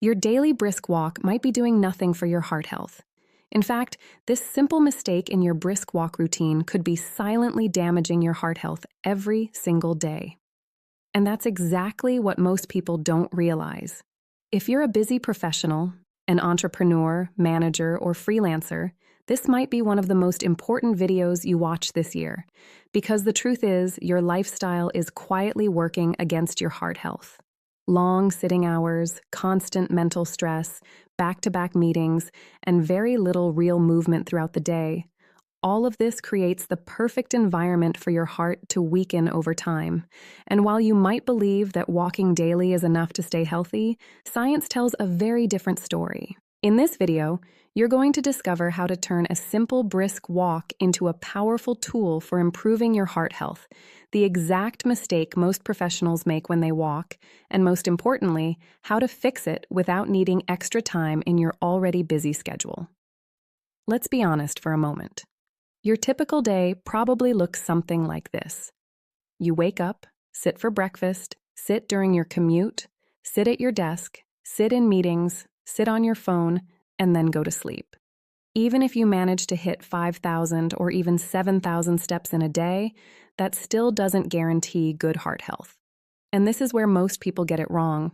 Your daily brisk walk might be doing nothing for your heart health. In fact, this simple mistake in your brisk walk routine could be silently damaging your heart health every single day. And that's exactly what most people don't realize. If you're a busy professional, an entrepreneur, manager, or freelancer, this might be one of the most important videos you watch this year, because the truth is, your lifestyle is quietly working against your heart health. Long sitting hours, constant mental stress, back-to-back meetings, and very little real movement throughout the day. All of this creates the perfect environment for your heart to weaken over time. And while you might believe that walking daily is enough to stay healthy, science tells a very different story. In this video, you're going to discover how to turn a simple brisk walk into a powerful tool for improving your heart health, the exact mistake most professionals make when they walk, and most importantly, how to fix it without needing extra time in your already busy schedule. Let's be honest for a moment. Your typical day probably looks something like this. You wake up, sit for breakfast, sit during your commute, sit at your desk, sit in meetings, sit on your phone, and then go to sleep. Even if you manage to hit 5,000 or even 7,000 steps in a day, that still doesn't guarantee good heart health. And this is where most people get it wrong.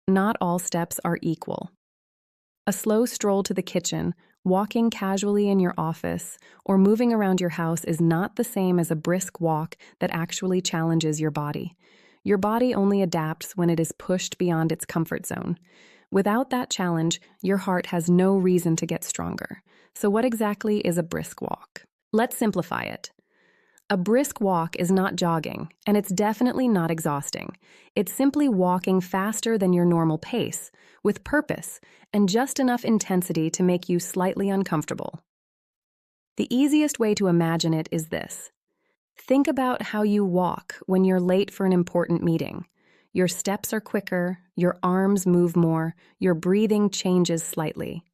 Not all steps are equal. A slow stroll to the kitchen, walking casually in your office, or moving around your house is not the same as a brisk walk that actually challenges your body. Your body only adapts when it is pushed beyond its comfort zone. Without that challenge, your heart has no reason to get stronger. So what exactly is a brisk walk? Let's simplify it. A brisk walk is not jogging, and it's definitely not exhausting. It's simply walking faster than your normal pace, with purpose, and just enough intensity to make you slightly uncomfortable. The easiest way to imagine it is this. Think about how you walk when you're late for an important meeting. Your steps are quicker, your arms move more, your breathing changes slightly.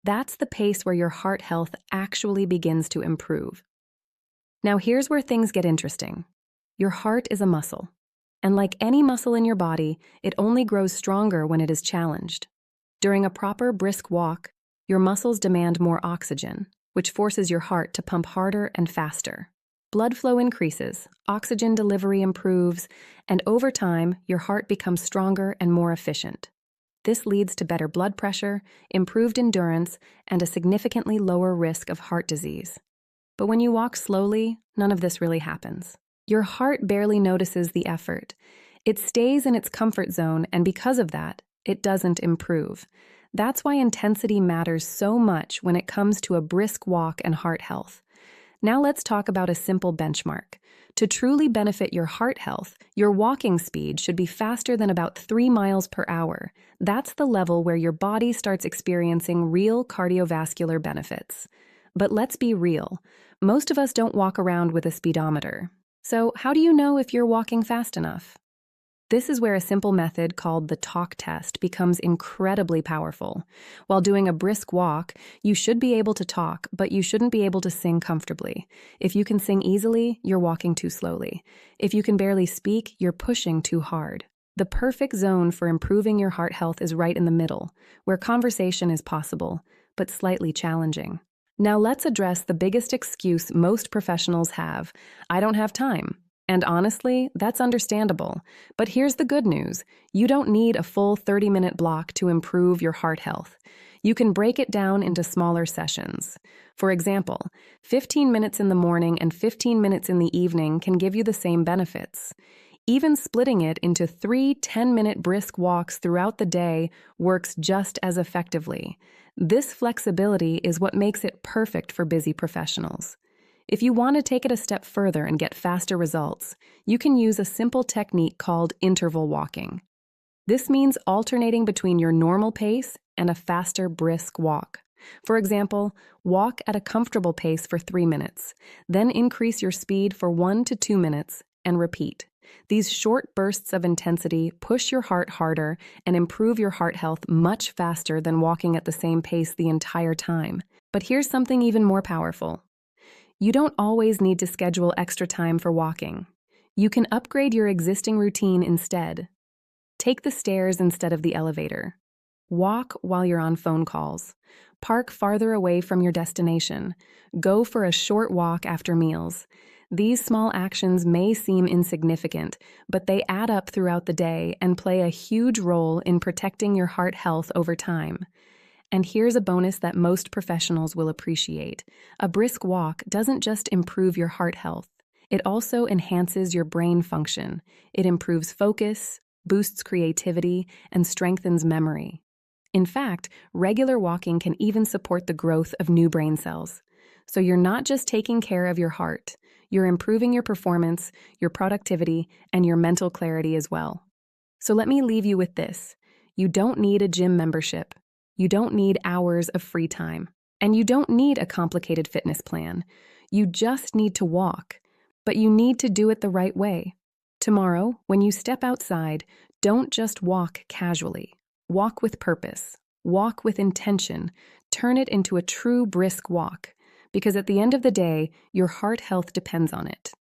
That's the pace where your heart health actually begins to improve. Now here's where things get interesting. Your heart is a muscle, and like any muscle in your body, it only grows stronger when it is challenged. During a proper brisk walk, your muscles demand more oxygen, which forces your heart to pump harder and faster. Blood flow increases, oxygen delivery improves, and over time, your heart becomes stronger and more efficient. This leads to better blood pressure, improved endurance, and a significantly lower risk of heart disease. But when you walk slowly, none of this really happens. Your heart barely notices the effort. It stays in its comfort zone, and because of that, it doesn't improve. That's why intensity matters so much when it comes to a brisk walk and heart health. Now let's talk about a simple benchmark. To truly benefit your heart health, your walking speed should be faster than about 3 miles per hour. That's the level where your body starts experiencing real cardiovascular benefits. But let's be real. Most of us don't walk around with a speedometer. So how do you know if you're walking fast enough? This is where a simple method called the talk test becomes incredibly powerful. While doing a brisk walk, you should be able to talk, but you shouldn't be able to sing comfortably. If you can sing easily, you're walking too slowly. If you can barely speak, you're pushing too hard. The perfect zone for improving your heart health is right in the middle, where conversation is possible, but slightly challenging. Now let's address the biggest excuse most professionals have. I don't have time. And honestly, that's understandable. But here's the good news. You don't need a full 30-minute block to improve your heart health. You can break it down into smaller sessions. For example, 15 minutes in the morning and 15 minutes in the evening can give you the same benefits. Even splitting it into 3 10-minute brisk walks throughout the day works just as effectively. This flexibility is what makes it perfect for busy professionals. If you want to take it a step further and get faster results, you can use a simple technique called interval walking. This means alternating between your normal pace and a faster, brisk walk. For example, walk at a comfortable pace for 3 minutes, then increase your speed for 1 to 2 minutes, and repeat. These short bursts of intensity push your heart harder and improve your heart health much faster than walking at the same pace the entire time. But here's something even more powerful. You don't always need to schedule extra time for walking. You can upgrade your existing routine instead. Take the stairs instead of the elevator. Walk while you're on phone calls. Park farther away from your destination. Go for a short walk after meals. These small actions may seem insignificant, but they add up throughout the day and play a huge role in protecting your heart health over time. And here's a bonus that most professionals will appreciate. A brisk walk doesn't just improve your heart health, it also enhances your brain function. It improves focus, boosts creativity, and strengthens memory. In fact, regular walking can even support the growth of new brain cells. So you're not just taking care of your heart, you're improving your performance, your productivity, and your mental clarity as well. So let me leave you with this. You don't need a gym membership. You don't need hours of free time. And you don't need a complicated fitness plan. You just need to walk. But you need to do it the right way. Tomorrow, when you step outside, don't just walk casually. Walk with purpose. Walk with intention. Turn it into a true brisk walk. Because at the end of the day, your heart health depends on it.